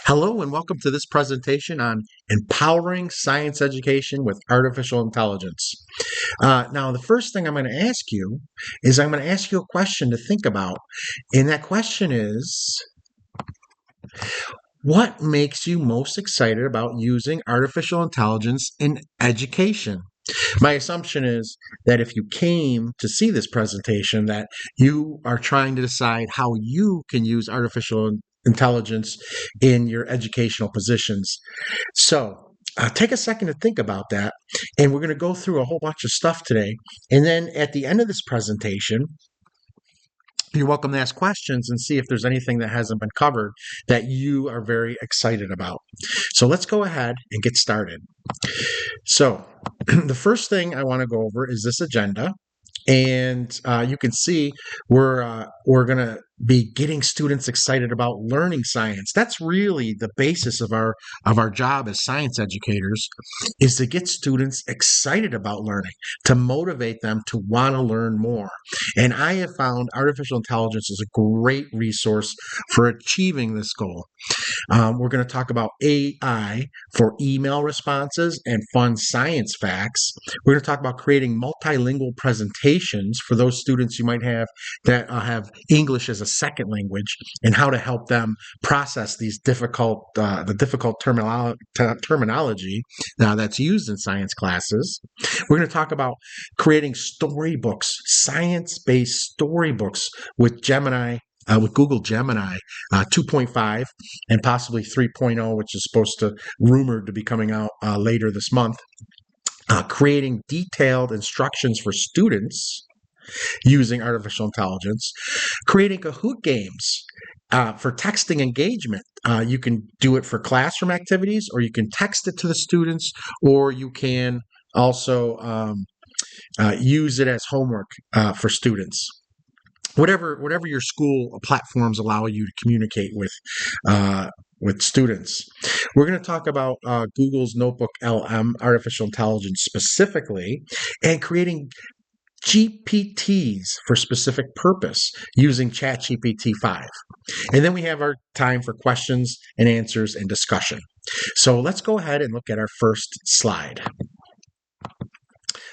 Hello and welcome to this presentation on empowering science education with artificial intelligence. Now, the first thing I'm going to ask you is I'm going to ask you a question to think about. And that question is, what makes you most excited about using artificial intelligence in education? My assumption is that if you came to see this presentation, that you are trying to decide how you can use artificial intelligence in your educational positions. So take a second to think about that. And we're going to go through a whole bunch of stuff today. And then at the end of this presentation, you're welcome to ask questions and see if there's anything that hasn't been covered that you are very excited about. So let's go ahead and get started. So the first thing I want to go over is this agenda. And you can see we're going to be getting students excited about learning science. That's really the basis of our job as science educators, is to get students excited about learning, to motivate them to want to learn more. And I have found artificial intelligence is a great resource for achieving this goal. We're going to talk about AI for email responses and fun science facts. We're going to talk about creating multilingual presentations for those students you might have that have English as a second language, and how to help them process these difficult terminology that's used in science classes. We're going to talk about creating storybooks, science-based storybooks with Gemini. With Google Gemini 2.5 and possibly 3.0, which is rumored to be coming out later this month. Creating detailed instructions for students using artificial intelligence. Creating Kahoot games for texting engagement. You can do it for classroom activities, or you can text it to the students, or you can also use it as homework for students. Whatever your school platforms allow you to communicate with students. We're going to talk about Google's NotebookLM artificial intelligence specifically, and creating GPTs for specific purpose using ChatGPT 5. And then we have our time for questions and answers and discussion. So let's go ahead and look at our first slide. All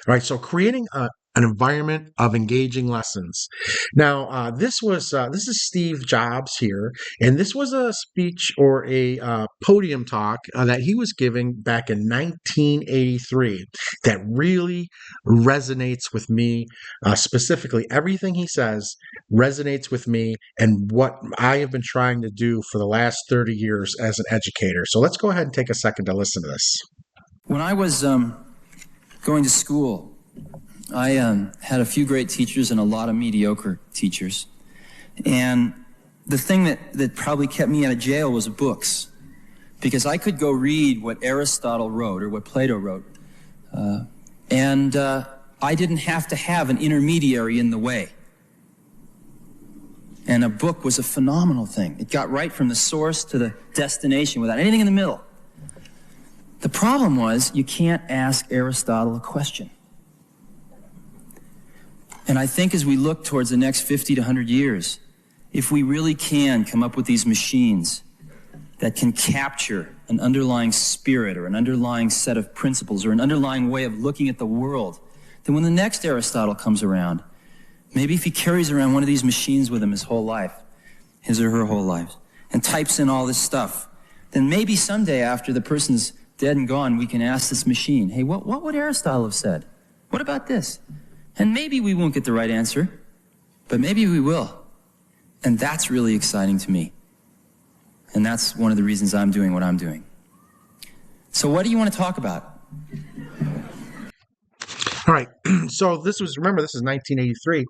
right, so creating an environment of engaging lessons. Now, this is Steve Jobs here, and this was a speech or a podium talk that he was giving back in 1983 that really resonates with me. Specifically, everything he says resonates with me and what I have been trying to do for the last 30 years as an educator. So let's go ahead and take a second to listen to this. When I was going to school, I had a few great teachers and a lot of mediocre teachers. And the thing that probably kept me out of jail was books, because I could go read what Aristotle wrote or what Plato wrote. And I didn't have to have an intermediary in the way. And a book was a phenomenal thing. It got right from the source to the destination without anything in the middle. The problem was, you can't ask Aristotle a question. And I think as we look towards the next 50 to 100 years, if we really can come up with these machines that can capture an underlying spirit or an underlying set of principles or an underlying way of looking at the world, then when the next Aristotle comes around, maybe if he carries around one of these machines with him his whole life, his or her whole life, and types in all this stuff, then maybe someday after the person's dead and gone, we can ask this machine, hey, what would Aristotle have said? What about this? And maybe we won't get the right answer, but maybe we will. And that's really exciting to me. And that's one of the reasons I'm doing what I'm doing. So what do you want to talk about? All right. So this is 1983.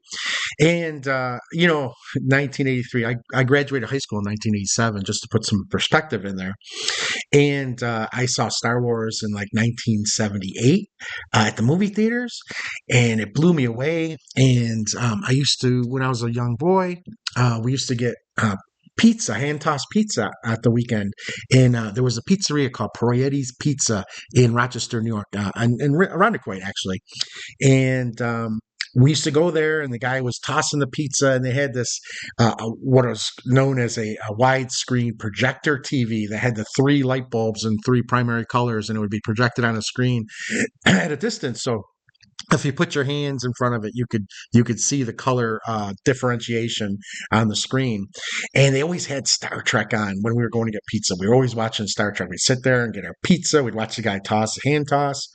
And, 1983, I graduated high school in 1987, just to put some perspective in there. And I saw Star Wars in like 1978 at the movie theaters, and it blew me away. And I used to, when I was a young boy, we used to get pizza, hand-tossed pizza at the weekend. And there was a pizzeria called Proietti's Pizza in Rochester, New York, and Irondequoit, actually. And we used to go there, and the guy was tossing the pizza, and they had this what was known as a widescreen projector TV that had the three light bulbs and three primary colors, and it would be projected on a screen at a distance. So if you put your hands in front of it, you could see the color differentiation on the screen. And they always had Star Trek on when we were going to get pizza. We were always watching Star Trek. We'd sit there and get our pizza. We'd watch the guy hand toss,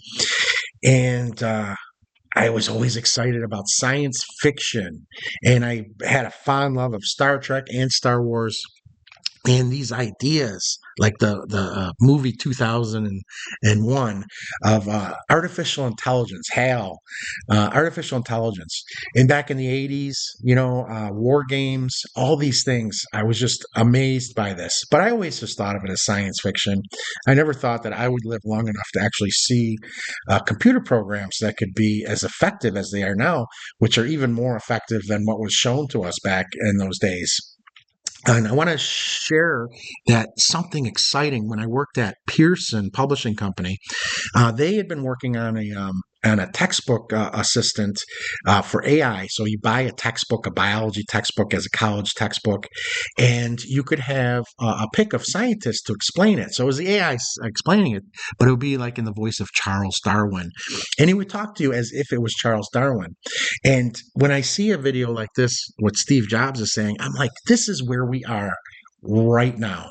and I was always excited about science fiction, and I had a fond love of Star Trek and Star Wars. And these ideas, like the movie 2001 of artificial intelligence, HAL, artificial intelligence, and back in the 80s, war games, all these things, I was just amazed by this. But I always just thought of it as science fiction. I never thought that I would live long enough to actually see computer programs that could be as effective as they are now, which are even more effective than what was shown to us back in those days. And I want to share that something exciting. When I worked at Pearson Publishing Company, they had been working on a textbook assistant for AI. So you buy a textbook, a biology textbook as a college textbook, and you could have a pick of scientists to explain it. So it was the AI explaining it, but it would be like in the voice of Charles Darwin. And he would talk to you as if it was Charles Darwin. And when I see a video like this, what Steve Jobs is saying, I'm like, this is where we are right now,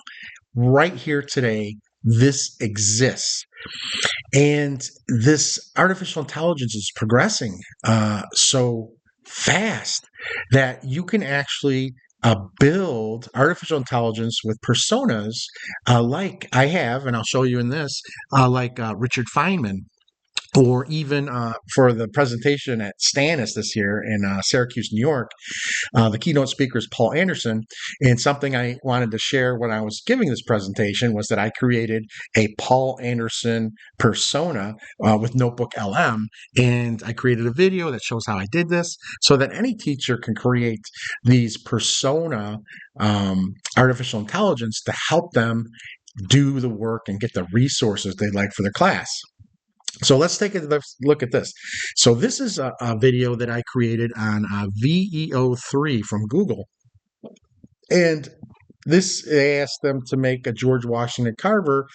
right here today. This exists. And this artificial intelligence is progressing so fast that you can actually build artificial intelligence with personas like I have, and I'll show you in this, like Richard Feynman. Or even for the presentation at STANYS this year in Syracuse, New York, the keynote speaker is Paul Anderson. And something I wanted to share when I was giving this presentation was that I created a Paul Anderson persona with NotebookLM. And I created a video that shows how I did this so that any teacher can create these persona artificial intelligence to help them do the work and get the resources they'd like for their class. So let's take a look at this. So this is a video that I created on VEO3 from Google. And this, I asked them to make a George Washington Carver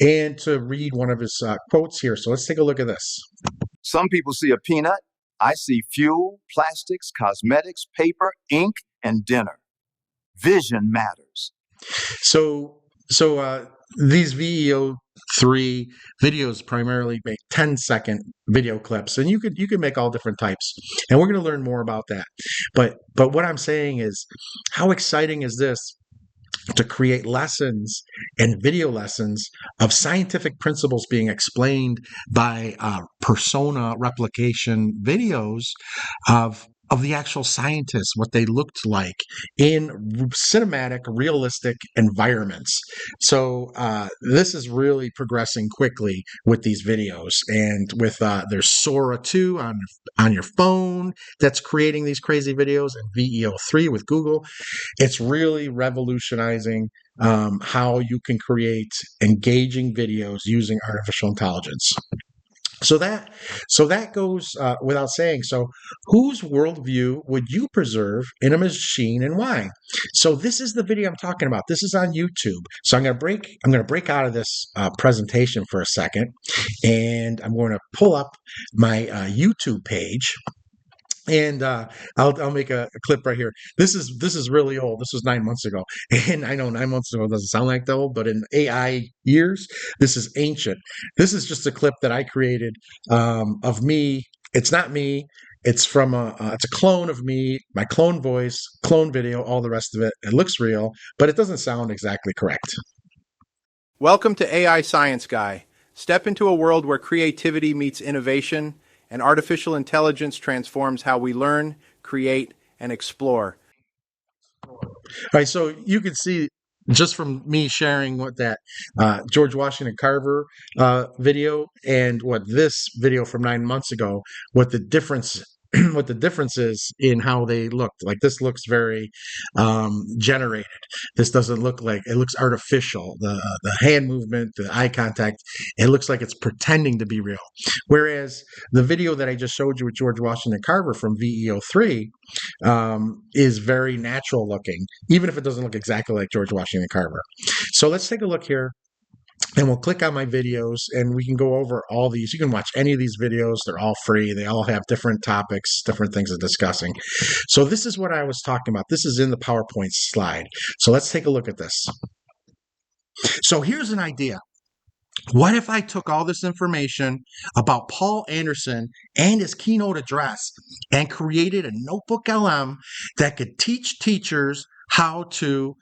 and to read one of his quotes here. So let's take a look at this. Some people see a peanut. I see fuel, plastics, cosmetics, paper, ink, and dinner. Vision matters. So these VEO3 videos primarily make 10-second video clips, and you could make all different types, and we're going to learn more about that. But what I'm saying is, how exciting is this to create lessons and video lessons of scientific principles being explained by persona replication videos of the actual scientists, what they looked like in cinematic, realistic environments. So this is really progressing quickly with these videos. And with there's Sora 2 on your phone that's creating these crazy videos, and VEO3 with Google. It's really revolutionizing how you can create engaging videos using artificial intelligence. So that goes without saying. So whose worldview would you preserve in a machine, and why? So this is the video I'm talking about. This is on YouTube. So I'm going to break out of this presentation for a second, and I'm going to pull up my YouTube page. And I'll make a clip right here. This is really old. This was 9 months ago, and I know 9 months ago doesn't sound like that old, but in AI years, this is ancient. This is just a clip that I created of me. It's not me. It's from it's a clone of me, my clone voice, clone video, all the rest of it. It looks real, but it doesn't sound exactly correct. Welcome to AI Science Guy. Step into a world where creativity meets innovation and artificial intelligence transforms how we learn, create, and explore. All right, so you can see just from me sharing what that George Washington Carver video and what this video from 9 months ago, what the difference what the difference is in how they looked. Like this looks very generated. This doesn't look like, it looks artificial. The hand movement, the eye contact, it looks like it's pretending to be real. Whereas the video that I just showed you with George Washington Carver from VEO3 is very natural looking, even if it doesn't look exactly like George Washington Carver. So let's take a look here. And we'll click on my videos and we can go over all these. You can watch any of these videos. They're all free. They all have different topics, different things of discussing. So this is what I was talking about. This is in the PowerPoint slide. So let's take a look at this. So here's an idea. What if I took all this information about Paul Anderson and his keynote address and created a NotebookLM that could teach teachers how to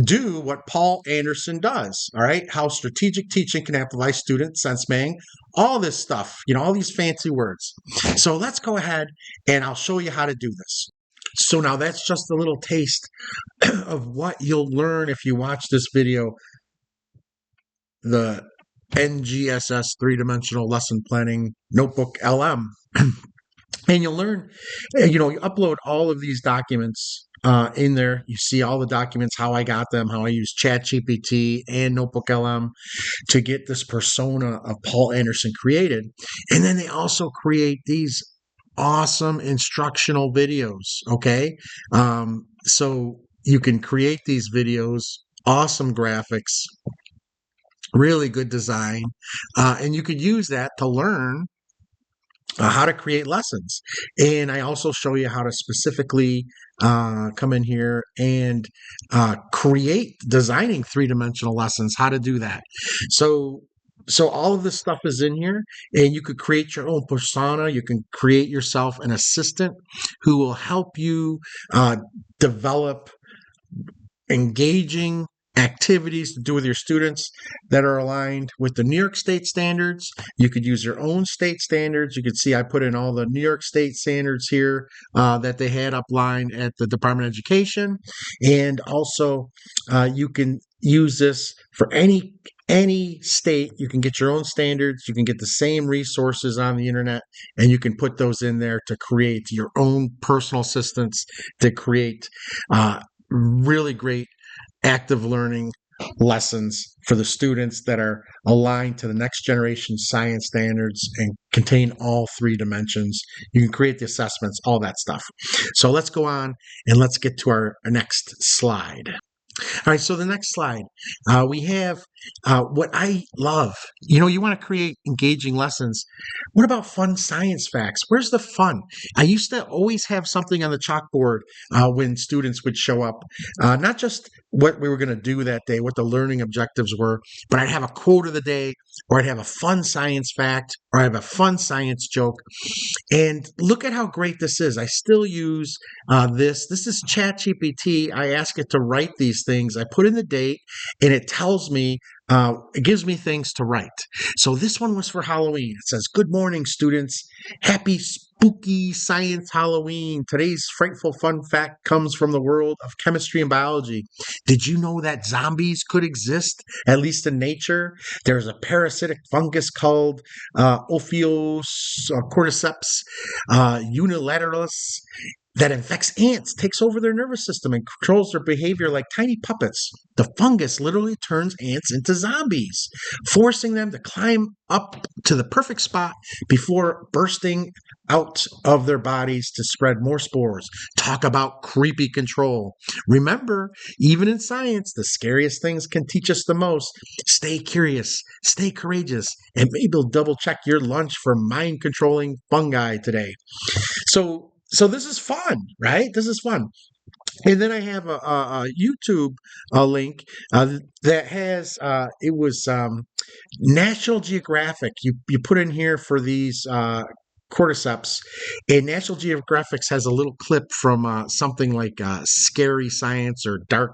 do what Paul Anderson does, all right? How strategic teaching can amplify student sense making, all this stuff, all these fancy words. So let's go ahead and I'll show you how to do this. So now that's just a little taste of what you'll learn if you watch this video. The NGSS 3-dimensional lesson planning notebook LM. And you'll learn, you upload all of these documents in there. You see all the documents, how I got them, how I use ChatGPT and NotebookLM to get this persona of Paul Anderson created. And then they also create these awesome instructional videos, okay? So you can create these videos, awesome graphics, really good design, and you could use that to learn how to create lessons. And I also show you how to specifically come in here and create designing 3-dimensional lessons, how to do that. So all of this stuff is in here, and you could create your own persona. You can create yourself an assistant who will help you develop engaging activities to do with your students that are aligned with the New York State standards. You could use your own state standards. You could see I put in all the New York State standards here that they had uplined at the Department of Education. And also you can use this for any state. You can get your own standards. You can get the same resources on the internet, and you can put those in there to create your own personal assistants to create really great active learning lessons for the students that are aligned to the next generation science standards and contain all 3 dimensions. You can create the assessments, all that stuff. So let's go on and let's get to our next slide. All right, so the next slide, we have what I love. You want to create engaging lessons. What about fun science facts? Where's the fun? I used to always have something on the chalkboard when students would show up, not just what we were going to do that day, what the learning objectives were, but I'd have a quote of the day, or I'd have a fun science fact, or I have a fun science joke. And look at how great this is. I still use this. This is ChatGPT. I ask it to write these things. I put in the date, and it tells me, it gives me things to write. So this one was for Halloween. It says, "Good morning, students. Happy spooky science Halloween. Today's frightful fun fact comes from the world of chemistry and biology. Did you know that zombies could exist, at least in nature? There's a parasitic fungus called Cordyceps unilateralis that infects ants, takes over their nervous system, and controls their behavior like tiny puppets. The fungus literally turns ants into zombies, forcing them to climb up to the perfect spot before bursting out of their bodies to spread more spores. Talk about creepy control. Remember, even in science, the scariest things can teach us the most. Stay curious, stay courageous, and maybe double check your lunch for mind-controlling fungi today." So this is fun, right? This is fun. And then I have a YouTube link that has, it was National Geographic. You put in here for these cordyceps, and National Geographic has a little clip from something like Scary Science or Dark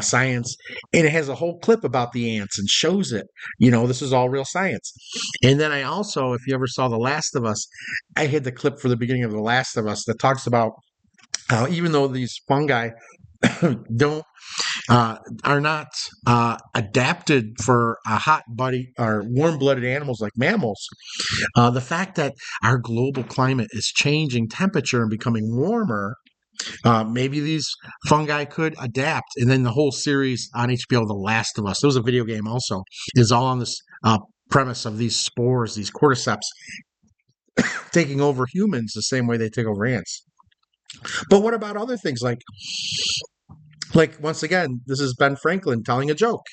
Science, and it has a whole clip about the ants and shows it. This is all real science. And then I also, if you ever saw The Last of Us, I had the clip for the beginning of The Last of Us that talks about how even though these fungi don't are not adapted for hot body or warm-blooded animals like mammals. The fact that our global climate is changing temperature and becoming warmer, maybe these fungi could adapt. And then the whole series on HBO, The Last of Us, there was a video game also, is all on this premise of these spores, these cordyceps, taking over humans the same way they take over ants. But what about other things like once again, this is Ben Franklin telling a joke.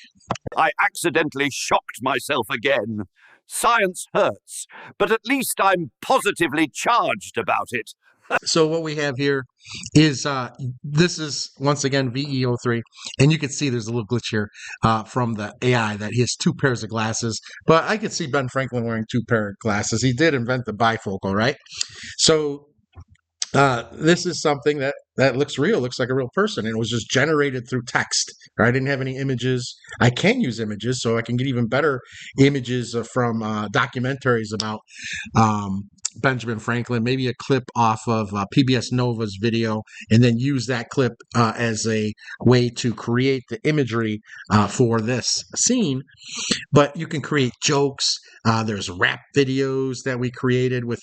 I accidentally shocked myself again. Science hurts, but at least I'm positively charged about it. So what we have here is this is once again VEO3, and you can see there's a little glitch here from the AI that he has two pairs of glasses. But I could see Ben Franklin wearing two pair of glasses. He did invent the bifocal, right? So this is something that looks real, looks like a real person, and it was just generated through text. I didn't have any images. I can use images, so I can get even better images from documentaries about Benjamin Franklin, maybe a clip off of PBS Nova's video, and then use that clip as a way to create the imagery for this scene. But you can create jokes. There's rap videos that we created with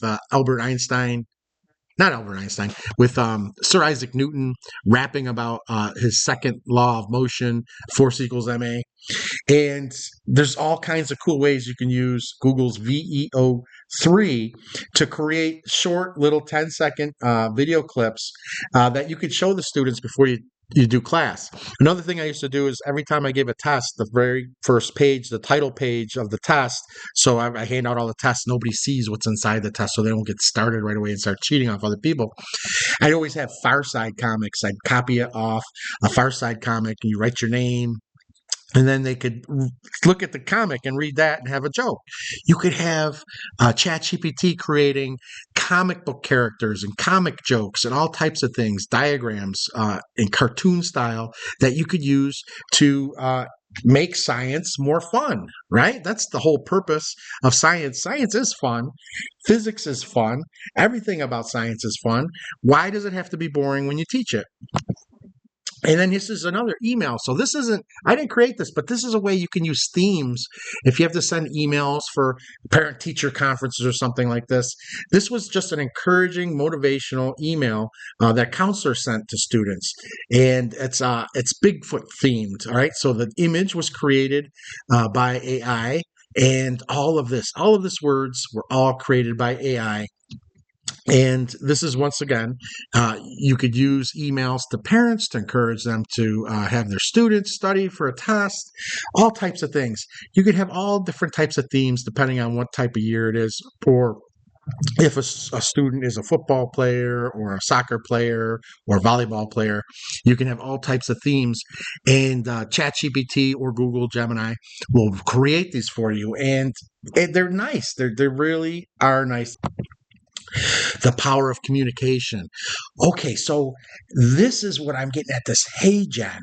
with Sir Isaac Newton rapping about his second law of motion, force equals ma. And there's all kinds of cool ways you can use Google's VEO3 to create short little 10-second video clips that you could show the students before you do class. Another thing I used to do is every time I gave a test, the very first page, the title page of the test, so I hand out all the tests, nobody sees what's inside the test so they don't get started right away and start cheating off other people. I always have Far Side comics. I'd copy it off a Far Side comic, and you write your name, and then they could look at the comic and read that and have a joke. You could have ChatGPT creating comic book characters and comic jokes and all types of things, diagrams in cartoon style that you could use to make science more fun, right? That's the whole purpose of science. Science is fun. Physics is fun. Everything about science is fun. Why does it have to be boring when you teach it? And then this is another email. So this isn't, I didn't create this, but this is a way you can use themes if you have to send emails for parent-teacher conferences or something like this. This was just an encouraging, motivational email that counselors sent to students. And it's Bigfoot themed, all right? So the image was created by AI, and all of this words were all created by AI. And this is, once again, you could use emails to parents to encourage them to have their students study for a test, all types of things. You could have all different types of themes depending on what type of year it is, or if a student is a football player or a soccer player or a volleyball player, you can have all types of themes. And ChatGPT or Google Gemini will create these for you. And they're nice. They really are nice. The power of communication. Okay, so this is what I'm getting at, this Hey Gen.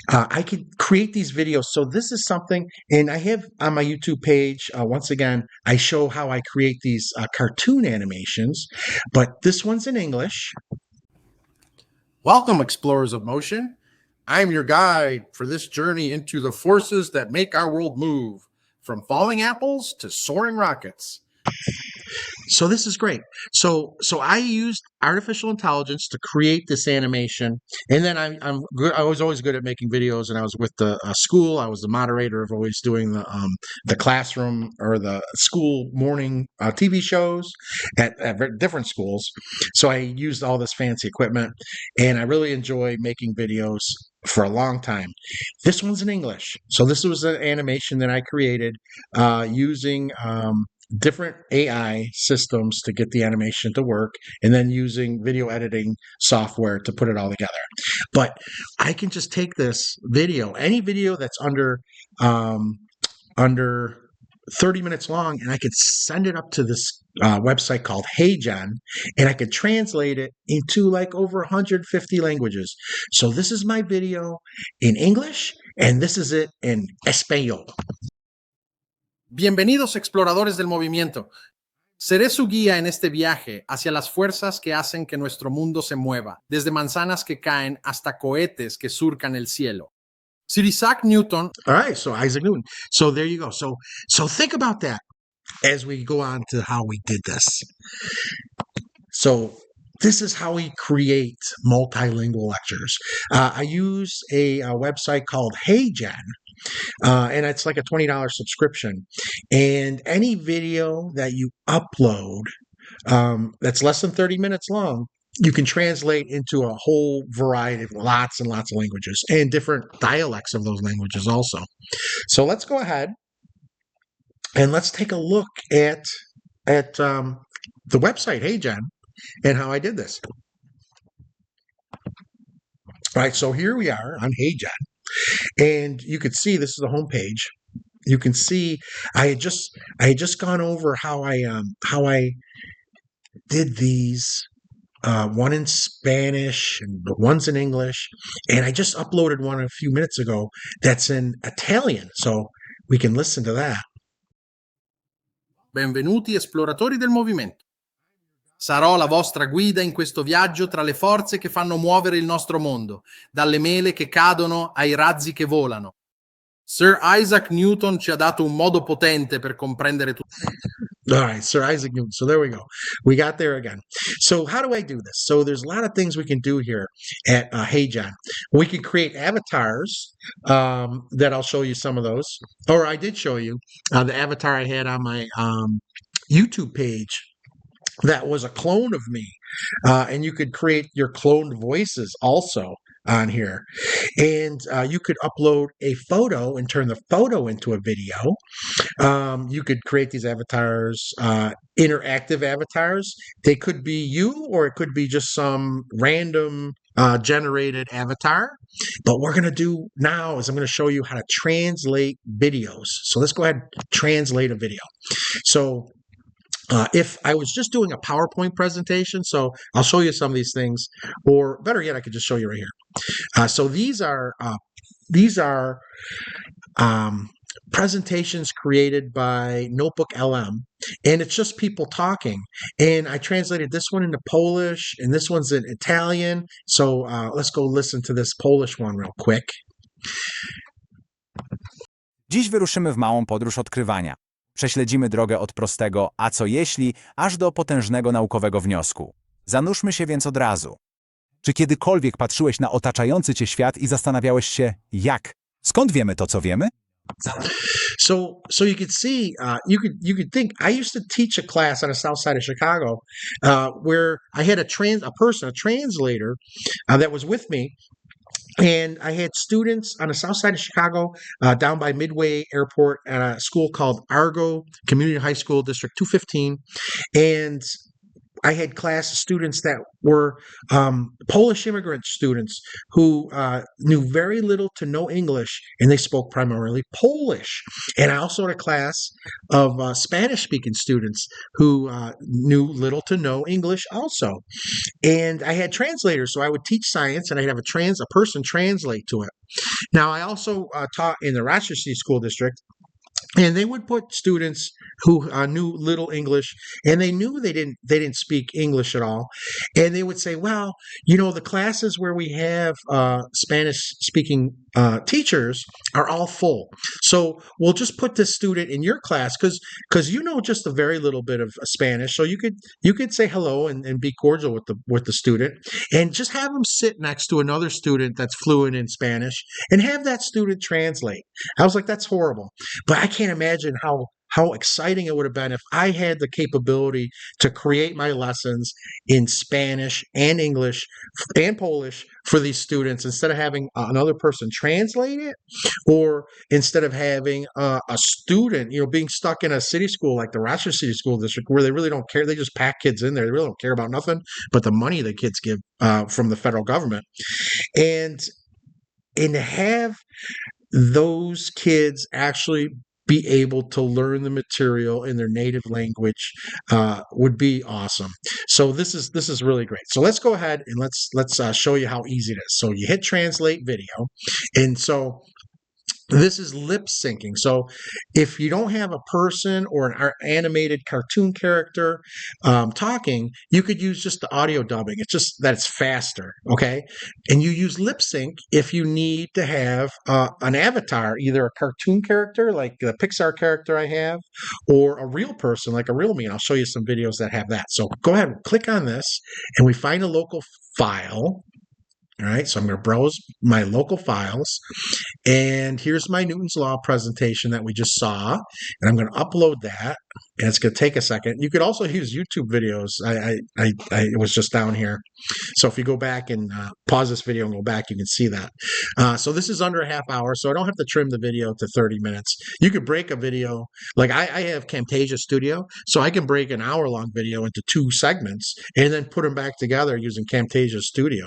I could create these videos. So this is something, and I have on my YouTube page, once again, I show how I create these cartoon animations, but this one's in English. Welcome, explorers of motion. I'm your guide for this journey into the forces that make our world move, from falling apples to soaring rockets. So this is great. So I used artificial intelligence to create this animation, and then I'm good. I was always good at making videos, and I was with the school. I was the moderator of always doing the classroom or the school morning TV shows at different schools. So I used all this fancy equipment, and I really enjoy making videos for a long time. This one's in English. So this was an animation that I created using different AI systems to get the animation to work, and then using video editing software to put it all together. But I can just take this video, any video that's under 30 minutes long, and I could send it up to this website called HeyGen, and I could translate it into like over 150 languages. So this is my video in English, and this is it in Español. Bienvenidos, exploradores del movimiento. Seré su guía en este viaje hacia las fuerzas que hacen que nuestro mundo se mueva, desde manzanas que caen hasta cohetes que surcan el cielo. Sir Isaac Newton. All right, so Isaac Newton. So there you go. So think about that as we go on to how we did this. So this is how we create multilingual lectures. I use a website called HeyGen, and it's like a $20 subscription. And any video that you upload that's less than 30 minutes long, you can translate into a whole variety of lots and lots of languages and different dialects of those languages also. So let's go ahead and let's take a look at the website HeyGen and how I did this. All right, so here we are on HeyGen, and you can see this is the home page. You can see I had just gone over how I did these. One in Spanish and the one's in English, and I just uploaded one a few minutes ago that's in Italian, so we can listen to that. Benvenuti esploratori del movimento. Sarò la vostra guida in questo viaggio tra le forze che fanno muovere il nostro mondo, dalle mele che cadono ai razzi che volano. Sir Isaac Newton ci ha dato un modo potente per comprendere tutto. All right, Sir Isaac Newton. So there we go. We got there again. So how do I do this? So there's a lot of things we can do here at HeyGen. We can create avatars that I'll show you some of those. Or I did show you the avatar I had on my YouTube page. That was a clone of me. And you could create your cloned voices also on here. And you could upload a photo and turn the photo into a video. You could create these avatars, interactive avatars. They could be you, or it could be just some random generated avatar. But what we're going to do now is I'm going to show you how to translate videos. So let's go ahead and translate a video. So if I was just doing a PowerPoint presentation, so I'll show you some of these things, or better yet, I could just show you right here. So these are presentations created by NotebookLM, and it's just people talking. And I translated this one into Polish, and this one's in Italian. So let's go listen to this Polish one real quick. Dziś wyruszymy w małą podróż odkrywania. Prześledzimy drogę od prostego „a co jeśli” aż do potężnego naukowego wniosku. Zanurzmy się więc od razu. Czy kiedykolwiek patrzyłeś na otaczający cię świat i zastanawiałeś się, jak? Skąd wiemy to, co wiemy? So you could see, you could think. I used to teach a class on the south side of Chicago, where I had a translator, that was with me. And I had students on the south side of Chicago, down by Midway Airport, at a school called Argo Community High School, District 215. And I had class students that were Polish immigrant students who knew very little to no English, and they spoke primarily Polish. And I also had a class of Spanish-speaking students who knew little to no English also. And I had translators, so I would teach science, and I'd have a person translate to it. Now, I also taught in the Rochester City School District, and they would put students who knew little English, and they knew they didn't speak English at all, and they would say, "Well, the classes where we have Spanish-speaking teachers are all full, so we'll just put this student in your class because you know just a very little bit of Spanish, so you could say hello and be cordial with the student, and just have them sit next to another student that's fluent in Spanish, and have that student translate." I was like, "That's horrible," but I can't imagine how exciting it would have been if I had the capability to create my lessons in Spanish and English and Polish for these students, instead of having another person translate it, or instead of having a student, being stuck in a city school like the Rochester City School District, where they really don't care. They just pack kids in there. They really don't care about nothing but the money the kids give from the federal government. And to have those kids actually be able to learn the material in their native language would be awesome. So this is really great. So let's go ahead and let's show you how easy it is. So you hit translate video, and so This is lip syncing. So if you don't have a person or an animated cartoon character talking, you could use just the audio dubbing. It's just that it's faster, okay? And you use lip sync if you need to have an avatar, either a cartoon character like the Pixar character I have, or a real person like a real me. And I'll show you some videos that have that. So go ahead, click on this, and we find a local file. All right, so I'm going to browse my local files, and here's my Newton's Law presentation that we just saw, and I'm going to upload that, and it's going to take a second. You could also use YouTube videos. It was just down here. So if you go back and pause this video and go back, you can see that. So this is under a half hour, so I don't have to trim the video to 30 minutes. You could break a video, like I have Camtasia Studio, so I can break an hour-long video into 2 segments and then put them back together using Camtasia Studio.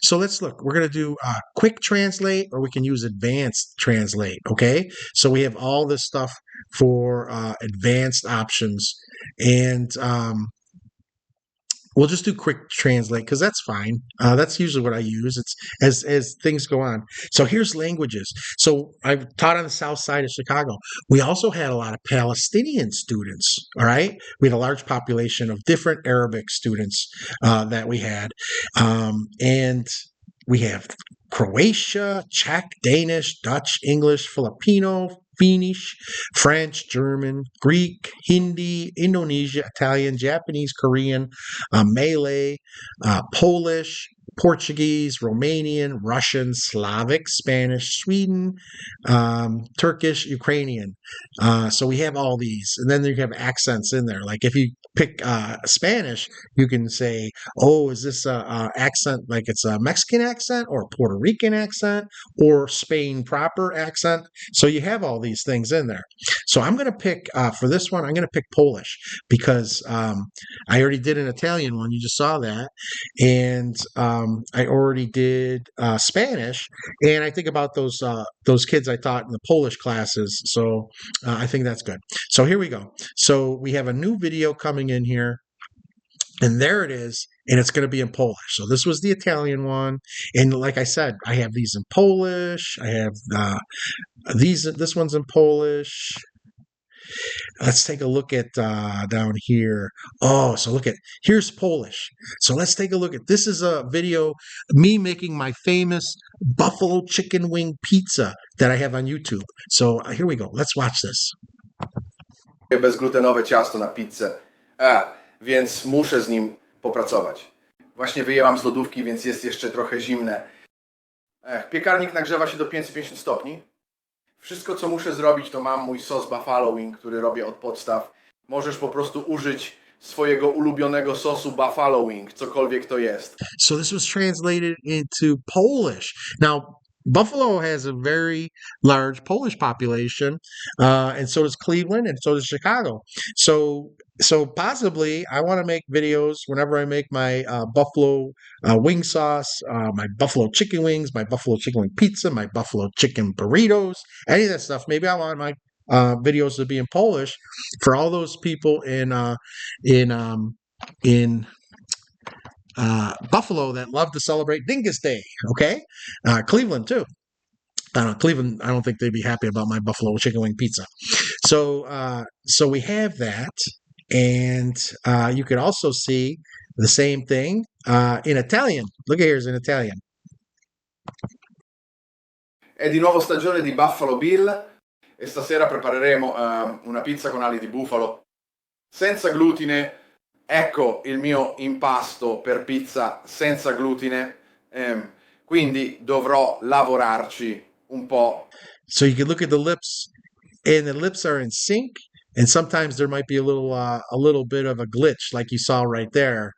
So let's look. We're going to do quick translate, or we can use advanced translate, okay? So we have all this stuff for advanced options, and we'll just do quick translate because that's fine. That's usually what I use. It's as things go on. So here's languages. So I taught on the south side of Chicago. We also had a lot of Palestinian students. All right, we had a large population of different Arabic students that we had, and we have Croatia, Czech, Danish, Dutch, English, Filipino, Finnish, French, German, Greek, Hindi, Indonesia, Italian, Japanese, Korean, Malay, Polish, Portuguese, Romanian, Russian, Slavic, Spanish, Sweden, Turkish, Ukrainian. So we have all these. And then you have accents in there. Like if you pick Spanish, you can say, oh, is this a accent like it's a Mexican accent or a Puerto Rican accent or Spain proper accent? So you have all these things in there. So I'm going to pick, for this one, I'm going to pick Polish because I already did an Italian one. You just saw that. And I already did Spanish. And I think about those kids I taught in the Polish classes. So I think that's good. So here we go. So we have a new video coming in here. And there it is, and it's going to be in Polish. So this was the Italian one, and like I said, I have these in Polish. I have this one's in Polish. Let's take a look at down here. Oh, so look at, here's Polish. So let's take a look at, this is a video, me making my famous buffalo chicken wing pizza that I have on YouTube. So here we go. Let's watch this. Bezglutenowe ciasto na pizzę, więc muszę z nim popracować. Właśnie wyjęłam z lodówki, więc jest jeszcze trochę zimne. Piekarnik nagrzewa się do 550 stopni. Wszystko, co muszę zrobić, to mam mój sos buffalo wing, który robię od podstaw. Możesz po prostu użyć swojego ulubionego sosu buffalo wing, cokolwiek to jest. So this was translated into Polish. Now, Buffalo has a very large Polish population, and so does Cleveland, and so does Chicago. So possibly I want to make videos whenever I make my buffalo wing sauce, my buffalo chicken wings, my buffalo chicken wing pizza, my buffalo chicken burritos, any of that stuff. Maybe I want my videos to be in Polish for all those people in Buffalo that love to celebrate Dingus Day. Okay, Cleveland too. Cleveland, I don't think they'd be happy about my buffalo chicken wing pizza. So we have that, and you could also see the same thing in Italian. Look at here's in Italian. È di nuovo stagione di Buffalo Bill e stasera prepareremo una pizza con ali di bufalo senza glutine. Ecco il mio impasto per pizza senza glutine, quindi dovrò lavorarci un po'. So you can look at the lips, and the lips are in sync, and sometimes there might be a little bit of a glitch, like you saw right there,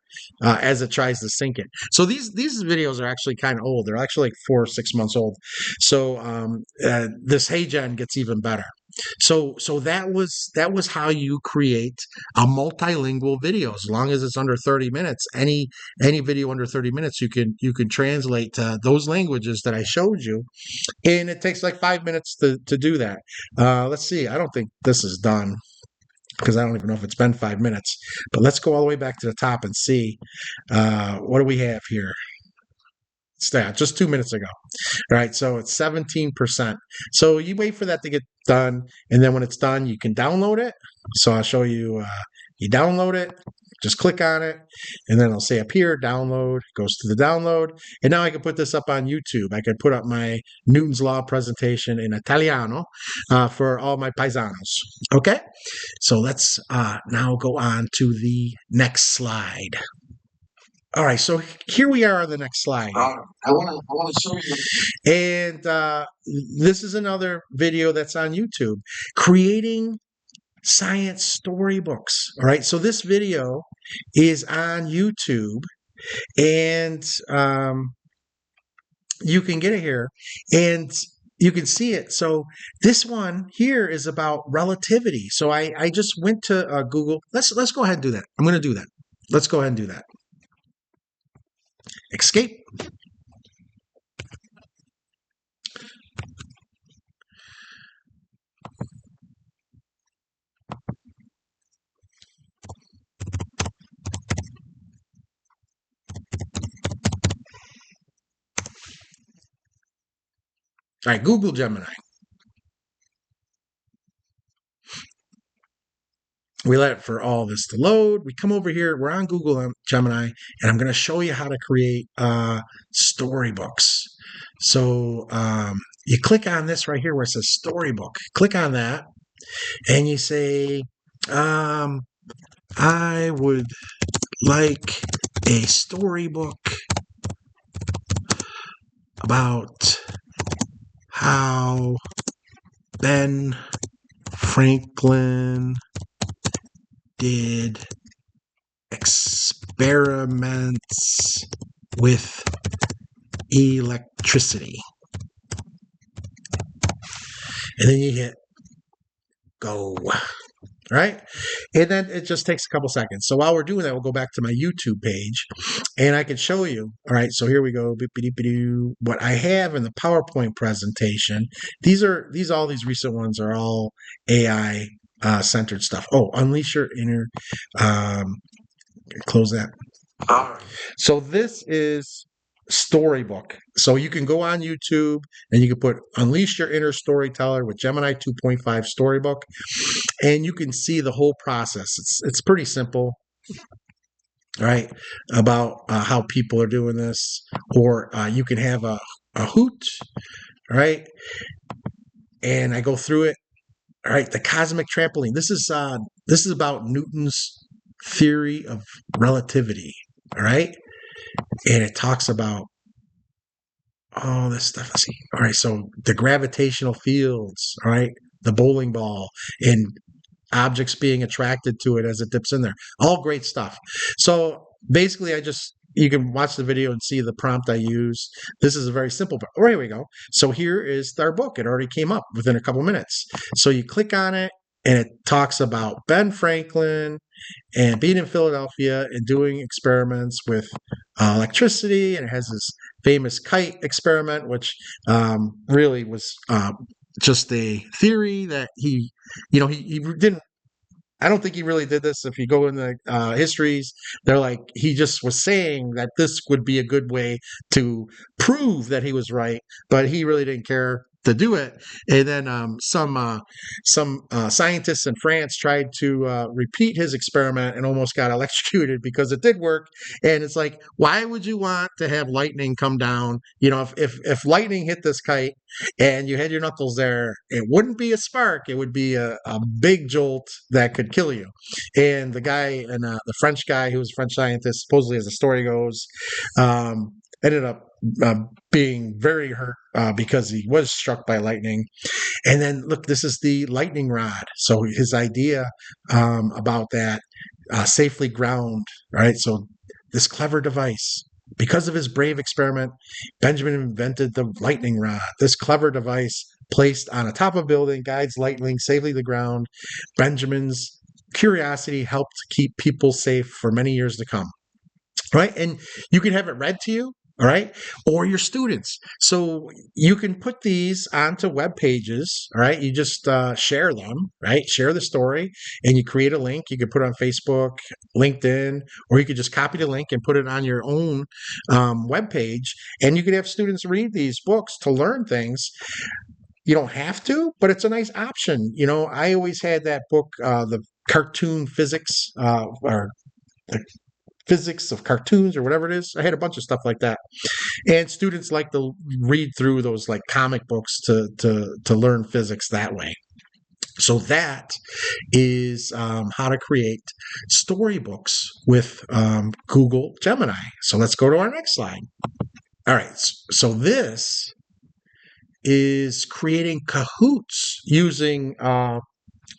as it tries to sync it. So these videos are actually kind of old. They're actually like 4 or 6 months old. So this HeyGen gets even better. So that was how you create a multilingual video. As long as it's under 30 minutes, any video under 30 minutes, you can translate to those languages that I showed you, and it takes like 5 minutes to do that. Let's see. I don't think this is done, because I don't even know if it's been 5 minutes. But let's go all the way back to the top and see what do we have here. stat just 2 minutes ago. All right, so it's 17%. So you wait for that to get done, and then when it's done, you can download it. So I'll show you. You download it, just click on it, and then it'll say up here, download. Goes to the download, and now I can put this up on YouTube. I can put up my Newton's Law presentation in Italiano for all my paisanos. Okay, so let's now go on to the next slide. All right, so here we are on the next slide. I want to show you. And this is another video that's on YouTube, creating science storybooks. All right, so this video is on YouTube, and you can get it here, and you can see it. So this one here is about relativity. So I just went to Google. Let's go ahead and do that. I'm going to do that. Let's go ahead and do that. Escape. All right, Google Gemini. We let it for all this to load. We come over here. We're on Google Gemini, and I'm going to show you how to create storybooks. So you click on this right here where it says storybook. Click on that, and you say, I would like a storybook about how Ben Franklin did experiments with electricity. And then you hit go. Right? And then it just takes a couple seconds. So while we're doing that, we'll go back to my YouTube page, and I can show you. All right, so here we go. What I have in the PowerPoint presentation. All these recent ones are all AI centered stuff. Oh, unleash your inner. Close that. So this is storybook. So you can go on YouTube and you can put unleash your inner storyteller with Gemini 2.5 storybook, and you can see the whole process. It's pretty simple, right? About how people are doing this, or you can have a hoot, right? And I go through it. All right, the cosmic trampoline. This is about Newton's theory of relativity. All right. And it talks about all this stuff. Let's see. All right, so the gravitational fields, all right, the bowling ball, and objects being attracted to it as it dips in there. All great stuff. So basically, you can watch the video and see the prompt I use. This is a very simple, but here we go. So here is our book. It already came up within a couple minutes. So you click on it, and it talks about Ben Franklin and being in Philadelphia and doing experiments with electricity, and it has this famous kite experiment, which really was just a theory that he didn't. I don't think he really did this. If you go in the histories, they're like, he just was saying that this would be a good way to prove that he was right, but he really didn't care to do it. And then some scientists in France tried to repeat his experiment and almost got electrocuted because it did work. And it's like, why would you want to have lightning come down? You know, if lightning hit this kite and you had your knuckles there, it wouldn't be a spark. It would be a big jolt that could kill you. And the guy, and the French guy who was a French scientist, supposedly as the story goes, ended up being very hurt because he was struck by lightning. And then look, this is the lightning rod. So his idea about that, safely ground, right? So this clever device, because of his brave experiment, Benjamin invented the lightning rod. This clever device placed on a top of a building guides lightning safely to the ground. Benjamin's curiosity helped keep people safe for many years to come. Right? And you can have it read to you. all right, or your students. So you can put these onto web pages, all right? You just share them, right? Share the story, and you create a link. You can put it on Facebook, LinkedIn, or you could just copy the link and put it on your own web page, and you could have students read these books to learn things. You don't have to, but it's a nice option. You know, I always had that book, the cartoon physics, or the physics of cartoons or whatever it is. I had a bunch of stuff like that. And students like to read through those like comic books to learn physics that way. So that is how to create storybooks with Google Gemini. So let's go to our next slide. All right, so this is creating Kahoots using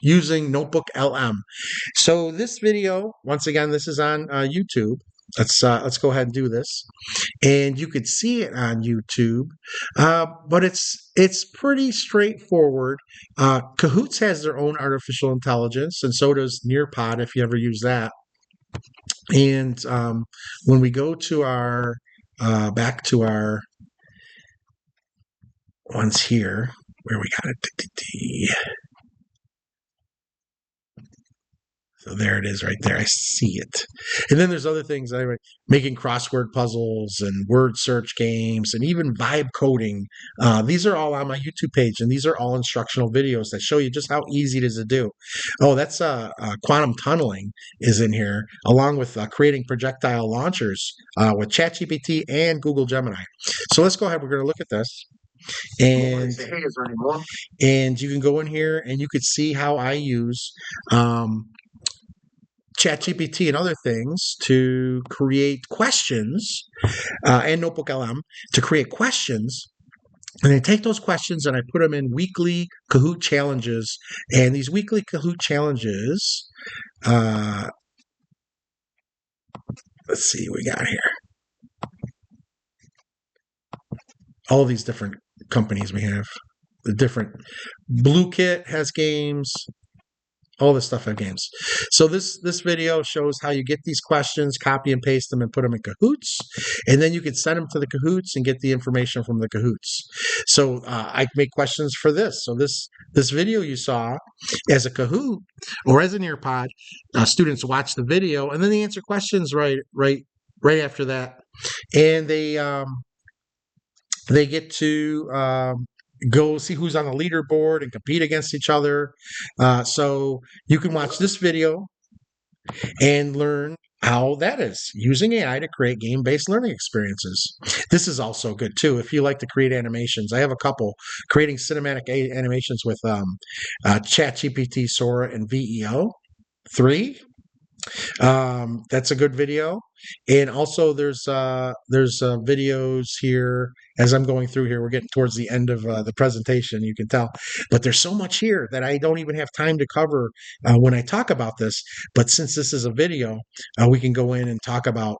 NotebookLM. So this video, once again, this is on YouTube. Let's go ahead and do this, and you could see it on YouTube, but it's pretty straightforward. Kahoots has their own artificial intelligence, and so does Nearpod if you ever use that. And when we go to our back to our ones here, where we got it. So there it is right there. I see it. And then there's other things, making crossword puzzles and word search games and even vibe coding. These are all on my YouTube page, and these are all instructional videos that show you just how easy it is to do. Oh, that's quantum tunneling is in here, along with creating projectile launchers with ChatGPT and Google Gemini. So let's go ahead. We're going to look at this. And, and you can go in here and you could see how I use ChatGPT and other things to create questions, and NotebookLM to create questions. And I take those questions and I put them in weekly Kahoot challenges. And these weekly Kahoot challenges, let's see what we got here. All these different companies we have. The different Blue Kit has games. All this stuff have games. So this video shows how you get these questions, copy and paste them, and put them in Kahoots, and then you can send them to the Kahoots and get the information from the Kahoots. So I make questions for this. So this video you saw as a Kahoot or as a Nearpod, students watch the video and then they answer questions right after that, and they get to go see who's on the leaderboard and compete against each other. So you can watch this video and learn how that is using AI to create game-based learning experiences. This is also good too if you like to create animations. I have a couple creating cinematic animations with ChatGPT, Sora, and VEO3. That's a good video. And also there's videos here as I'm going through here. We're getting towards the end of the presentation, you can tell, but there's so much here that I don't even have time to cover when I talk about this. But since this is a video, we can go in and talk about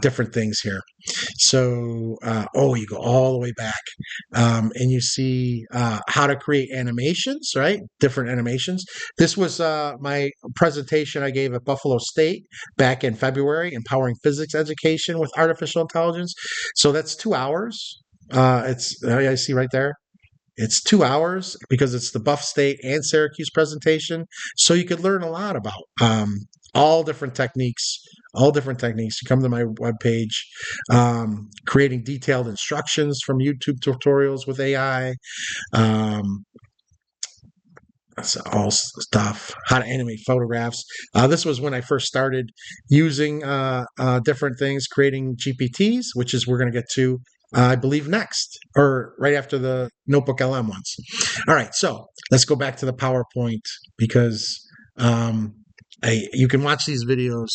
different things here. So, you go all the way back, and you see how to create animations, right? Different animations. This was my presentation I gave at Buffalo State back in February, empowering physics education with artificial intelligence. So that's 2 hours. I see right there. It's 2 hours because it's the Buff State and Syracuse presentation. So you could learn a lot about all different techniques. You come to my webpage, creating detailed instructions from YouTube tutorials with AI. That's all stuff. How to animate photographs. This was when I first started using different things, creating GPTs, which is we're going to get to, I believe, next or right after the NotebookLM ones. All right, so let's go back to the PowerPoint because you can watch these videos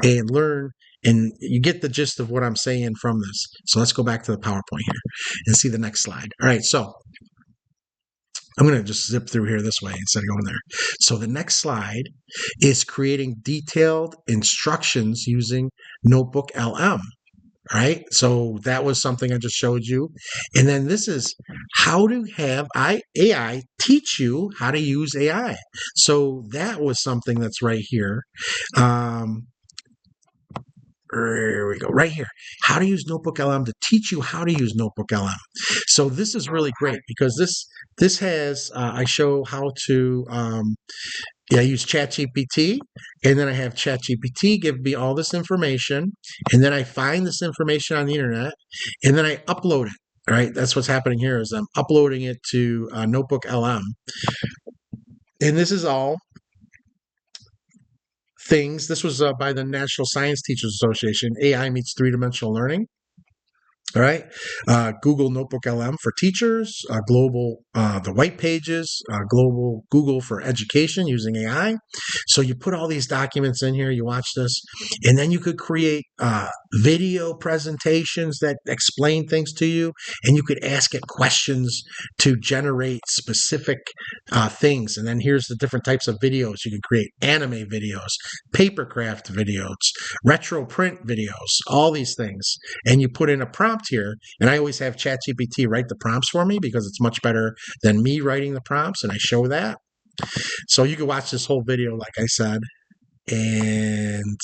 and learn, and you get the gist of what I'm saying from this. So let's go back to the PowerPoint here and see the next slide. All right, so I'm going to just zip through here this way instead of going there. So the next slide is creating detailed instructions using NotebookLM. Right? So that was something I just showed you. And then this is how to have AI teach you how to use AI. So that was something that's right here. There we go, right here. How to use NotebookLM to teach you how to use NotebookLM. So this is really great because this has I show how to I use ChatGPT, and then I have ChatGPT give me all this information, and then I find this information on the internet, and then I upload it. All right, that's what's happening here is I'm uploading it to NotebookLM, and this is all things. This was by the National Science Teachers Association. AI meets three-dimensional learning. All right. Google Notebook LM for teachers, global, the white pages, global Google for education using AI. So you put all these documents in here, you watch this, and then you could create video presentations that explain things to you, and you could ask it questions to generate specific things. And then here's the different types of videos you can create: anime videos, papercraft videos, retro print videos, all these things. And you put in a prompt here, and I always have ChatGPT write the prompts for me because it's much better than me writing the prompts, and I show that. So you can watch this whole video, like I said, and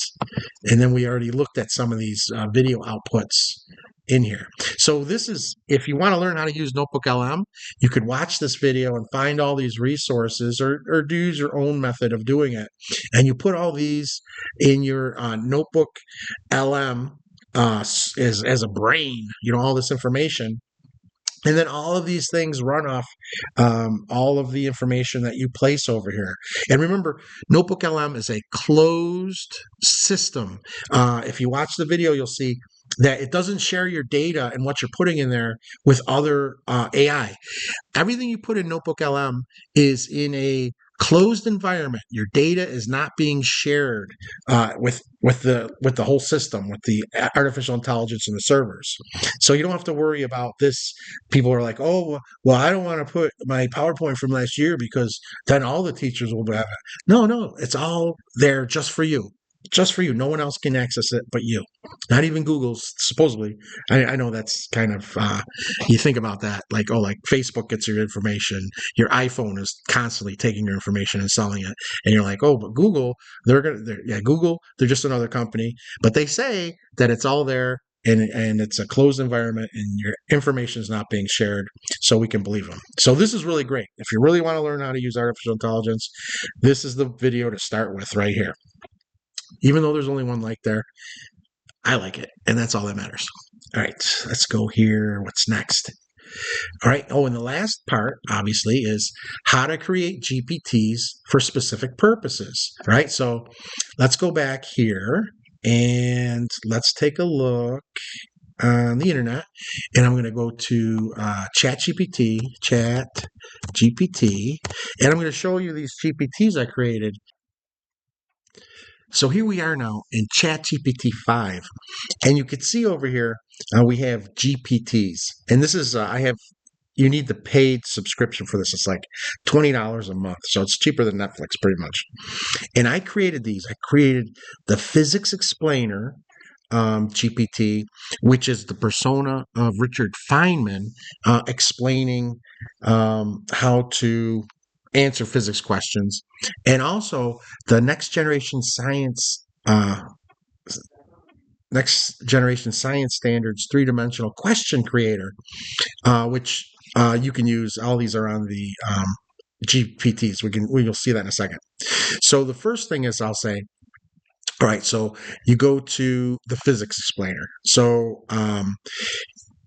then we already looked at some of these video outputs in here. So this is, if you want to learn how to use NotebookLM, you could watch this video and find all these resources, or use your own method of doing it. And you put all these in your NotebookLM as a brain, all this information. And then all of these things run off all of the information that you place over here. And remember, NotebookLM is a closed system. If you watch the video, you'll see that it doesn't share your data and what you're putting in there with other AI. Everything you put in NotebookLM is in a closed environment. Your data is not being shared with the whole system, with the artificial intelligence and the servers. So you don't have to worry about this. People are like, oh, well, I don't want to put my PowerPoint from last year because then all the teachers will have it. No, it's all there just for you. Just for you. No one else can access it but you. Not even Google, supposedly. I know that's kind of, you think about that, like Facebook gets your information. Your iPhone is constantly taking your information and selling it. And you're like, oh, but Google, Google, they're just another company. But they say that it's all there, and it's a closed environment, and your information is not being shared, so we can believe them. So this is really great. If you really want to learn how to use artificial intelligence, this is the video to start with right here. Even though there's only one like there, I like it, and that's all that matters. All right, let's go here. What's next? All right. Oh, and the last part, obviously, is how to create GPTs for specific purposes. Right. So let's go back here, and let's take a look on the internet. And I'm going to go to ChatGPT, and I'm going to show you these GPTs I created. So here we are now in ChatGPT 5, and you can see over here we have GPTs, and this is you need the paid subscription for this. It's like $20 a month, so it's cheaper than Netflix pretty much. And I created these. I created the Physics Explainer GPT, which is the persona of Richard Feynman, explaining how to answer physics questions, and also the next generation science standards three-dimensional question creator, which you can use. All these are on the GPTs. We'll see that in a second. So the first thing is, I'll say, all right, so you go to the Physics Explainer. So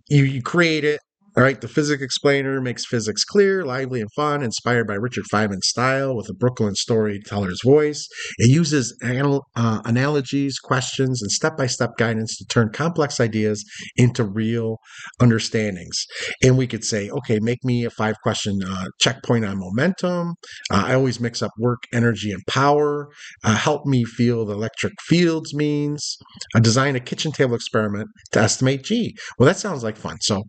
you create it. All right, the Physics Explainer makes physics clear, lively, and fun, inspired by Richard Feynman's style with a Brooklyn storyteller's voice. It uses analogies, questions, and step-by-step guidance to turn complex ideas into real understandings. And we could say, okay, make me a 5-question checkpoint on momentum. I always mix up work, energy, and power. Help me feel the electric fields means. Design a kitchen table experiment to estimate G. Well, that sounds like fun. So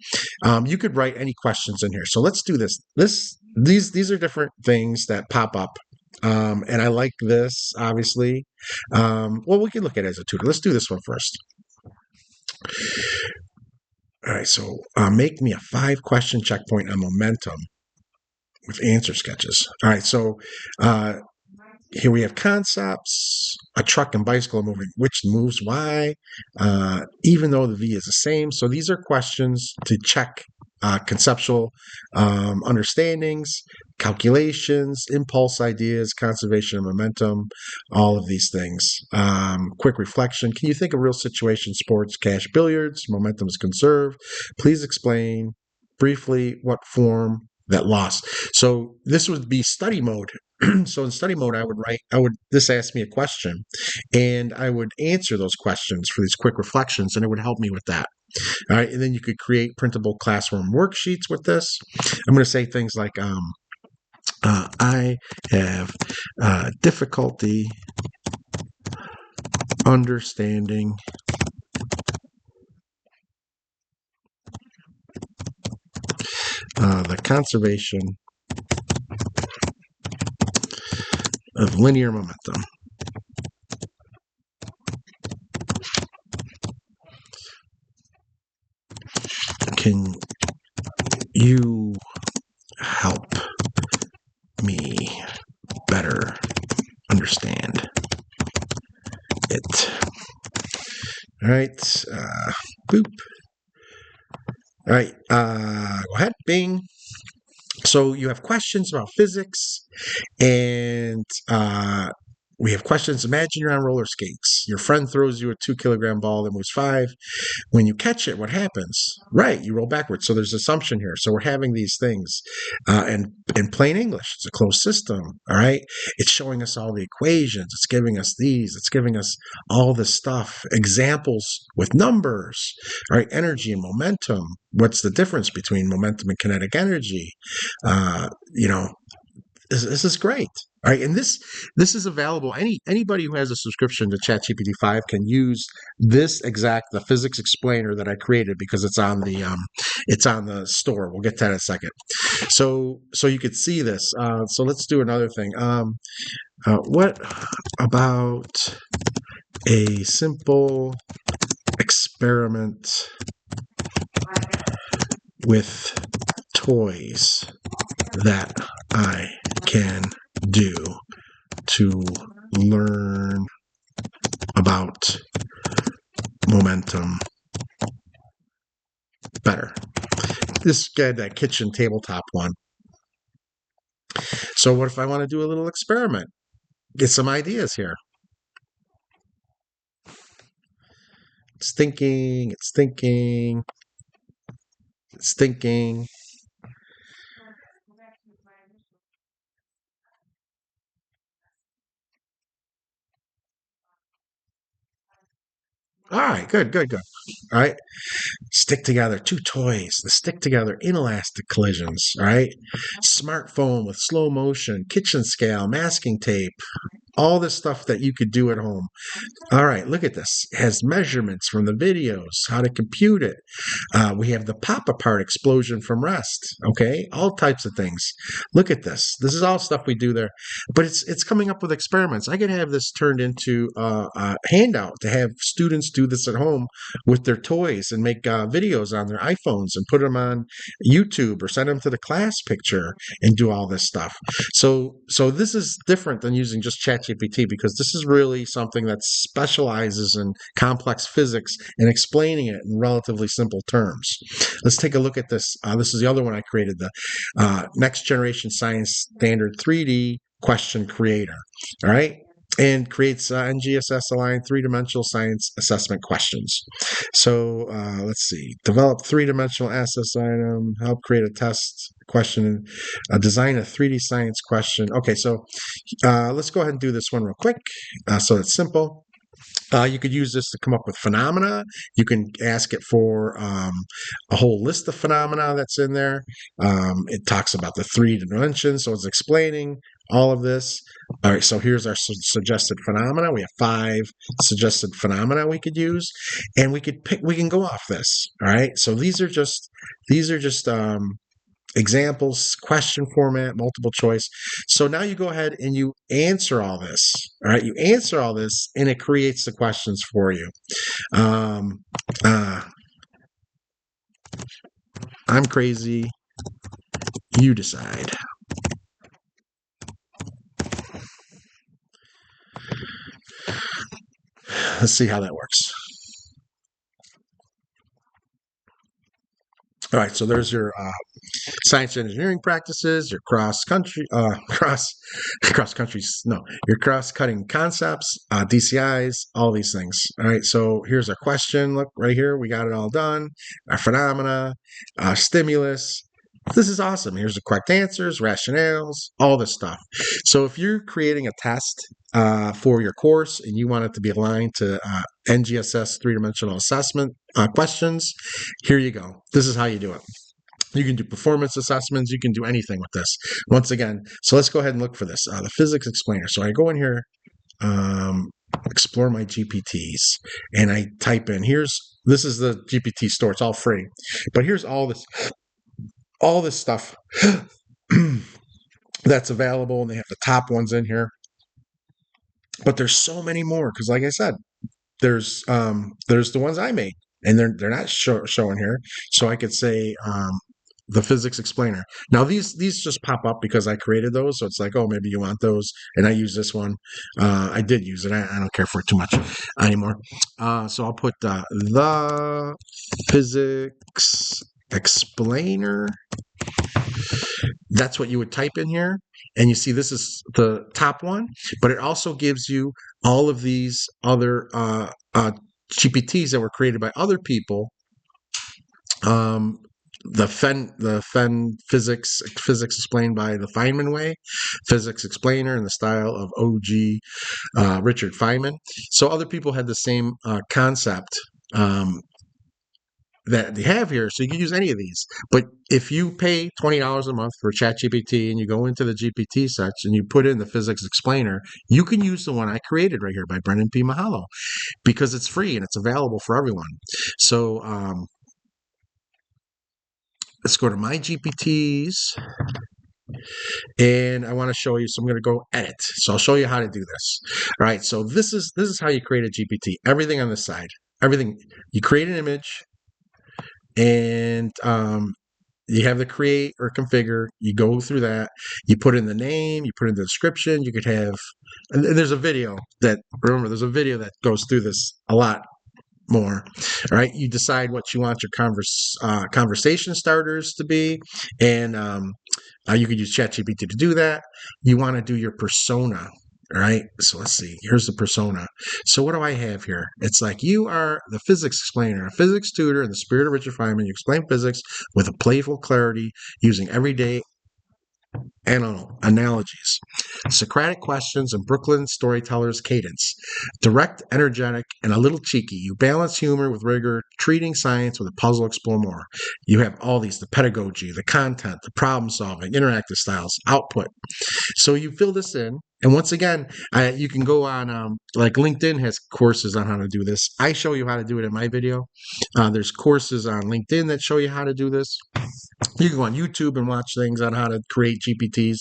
you could write any questions in here. So let's do this. These are different things that pop up. And I like this, obviously. Well, we can look at it as a tutor. Let's do this one first. All right, so make me a 5-question checkpoint on momentum with answer sketches. All right, so Here we have concepts. A truck and bicycle are moving. Which moves? Why? Even though the V is the same. So these are questions to check conceptual understandings, calculations, impulse ideas, conservation of momentum, all of these things. Quick reflection. Can you think of real situation, sports, cash, billiards? Momentum is conserved. Please explain briefly what form that lost. So this would be study mode. So in study mode, this asked me a question and I would answer those questions for these quick reflections and it would help me with that. All right. And then you could create printable classroom worksheets with this. I'm going to say things like, I have difficulty understanding the conservation of linear momentum. Can you help me better understand it? All right. Boop. All right. Go ahead. Bing. So you have questions about physics and we have questions. Imagine you're on roller skates. Your friend throws you a 2-kilogram ball that moves 5. When you catch it, what happens? Right, you roll backwards. So there's assumption here. So we're having these things. And in plain English, it's a closed system. All right. It's showing us all the equations. It's giving us these. It's giving us all this stuff. Examples with numbers. All right. Energy and momentum. What's the difference between momentum and kinetic energy? This is great. All right, and this is available. Anybody who has a subscription to ChatGPT 5 can use the physics explainer that I created because it's on the store. We'll get to that in a second. So you could see this. So let's do another thing. What about a simple experiment with toys that I can do to learn about momentum better? This guy, that kitchen tabletop one. So what if I want to do a little experiment? Get some ideas here. It's thinking, it's thinking, it's thinking. All right, good. All right. Stick together, 2 toys, the stick together inelastic collisions. All right. Smartphone with slow motion, kitchen scale, masking tape, all this stuff that you could do at home. All right, look at this. It has measurements from the videos, how to compute it. We have the pop-apart explosion from rest. Okay, all types of things. Look at this. This is all stuff we do there, but it's coming up with experiments. I could have this turned into a handout to have students do this at home with their toys and make videos on their iPhones and put them on YouTube or send them to the class picture and do all this stuff. So this is different than using just ChatGPT because this is really something that specializes in complex physics and explaining it in relatively simple terms. Let's take a look at this. This is the other one I created, the Next Generation Science Standard 3D Question Creator. All right. And creates NGSS aligned 3-dimensional science assessment questions. So let's see. Develop 3-dimensional assess item. Help create a test question. Design a 3D science question. Okay, so let's go ahead and do this one real quick. So it's simple. You could use this to come up with phenomena. You can ask it for a whole list of phenomena that's in there. It talks about the 3 dimensions, so it's explaining all of this. All right, so here's our suggested phenomena. We have 5 suggested phenomena we could use, and we can go off this. All right, so these are just examples, question format, multiple choice. So now you go ahead and you answer all this. All right, you answer all this, and it creates the questions for you. I'm crazy. You decide. Let's see how that works. All right, so there's your science and engineering practices, your your cross-cutting concepts, DCIs, all these things. All right, so here's a question. Look right here, we got it all done. Our phenomena, stimulus. This is awesome. Here's the correct answers, rationales, all this stuff. So if you're creating a test for your course and you want it to be aligned to NGSS three-dimensional assessment questions, here you go. This is how you do it. You can do performance assessments. You can do anything with this. Once again, so let's go ahead and look for this. The physics explainer. So I go in here, explore my GPTs, and I type in, this is the GPT store. It's all free. But here's all this stuff that's available, and they have the top ones in here. But there's so many more because, like I said, there's the ones I made, and they're not showing here. So I could say the physics explainer. Now these just pop up because I created those, so it's like, oh, maybe you want those, and I use this one. I did use it. I don't care for it too much anymore. So I'll put the physics explainer. That's what you would type in here, and you see this is the top one, but it also gives you all of these other GPTs that were created by other people. The physics explained by the Feynman way, physics explainer in the style of OG Richard Feynman. So other people had the same concept that they have here, so you can use any of these. But if you pay $20 a month for ChatGPT and you go into the GPT search and you put in the physics explainer, you can use the one I created right here by Brendan P. Mahalo because it's free and it's available for everyone. So let's go to my GPTs, and I want to show you. So I'm going to go edit. So I'll show you how to do this. All right. So this is how you create a GPT. Everything on this side. Everything. You create an image, and you have the create or configure. You go through that. You put in the name. You put in the description. You could have. And there's a video that. Remember, there's a video that goes through this a lot more. All right, you decide what you want your conversation starters to be, and you could use ChatGPT to do that. You want to do your persona. All right, so let's see. Here's the persona. So what do I have here? It's like you are the physics explainer, a physics tutor in the spirit of Richard Feynman. You explain physics with a playful clarity using everyday analogies, Socratic questions, and Brooklyn storyteller's cadence. Direct, energetic, and a little cheeky. You balance humor with rigor, treating science with a puzzle, explore more. You have all these, the pedagogy, the content, the problem solving, interactive styles, output. So you fill this in. And once again, you can go on, like LinkedIn has courses on how to do this. I show you how to do it in my video. There's courses on LinkedIn that show you how to do this. You can go on YouTube and watch things on how to create GPTs.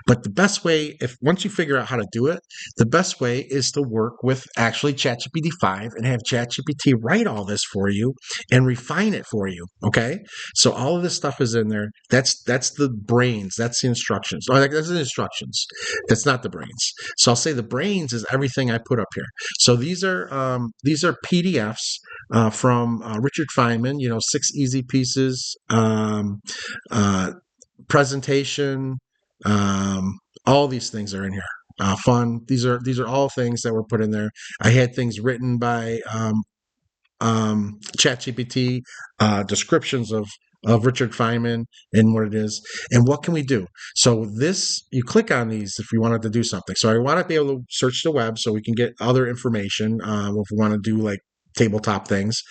But the best way, once you figure out how to do it, the best way is to work with actually ChatGPT 5 and have ChatGPT write all this for you and refine it for you. Okay? So all of this stuff is in there. That's the brains. That's the instructions. Oh, that's the instructions. That's not the brains. So I'll say the brains is everything I put up here. So these are PDFs from Richard Feynman, 6 easy pieces, presentation, all these things are in here. Fun. These are all things that were put in there. I had things written by ChatGPT, descriptions of Richard Feynman and what it is. And what can we do? So you click on these if you wanted to do something. So I want to be able to search the web so we can get other information if we want to do like tabletop things.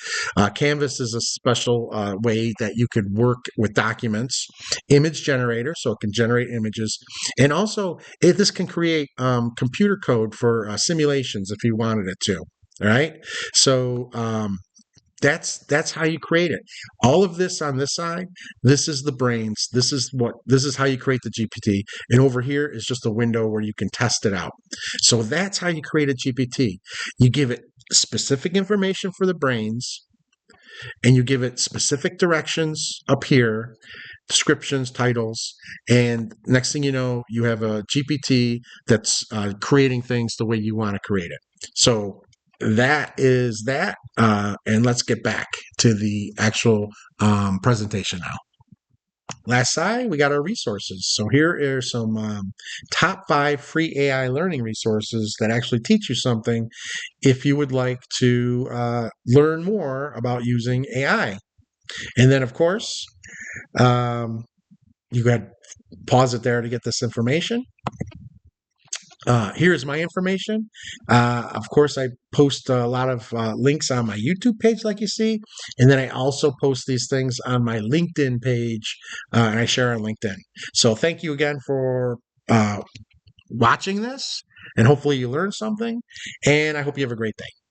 Canvas is a special way that you could work with documents. Image generator, so it can generate images. And also, this can create computer code for simulations if you wanted it to. All right? So that's how you create it. All of this on this side, this is the brains. This is how you create the GPT. And over here is just a window where you can test it out. So that's how you create a GPT. You give it specific information for the brains, and you give it specific directions up here, descriptions, titles, and next thing you know, you have a GPT that's creating things the way you want to create it. So that is that. And let's get back to the actual presentation now. Last slide, we got our resources. So here are some top 5 free AI learning resources that actually teach you something if you would like to learn more about using AI. And then, of course, you got pause it there to get this information. Here's my information. Of course, I post a lot of links on my YouTube page, like you see, and then I also post these things on my LinkedIn page, and I share on LinkedIn. So thank you again for watching this, and hopefully you learned something, and I hope you have a great day.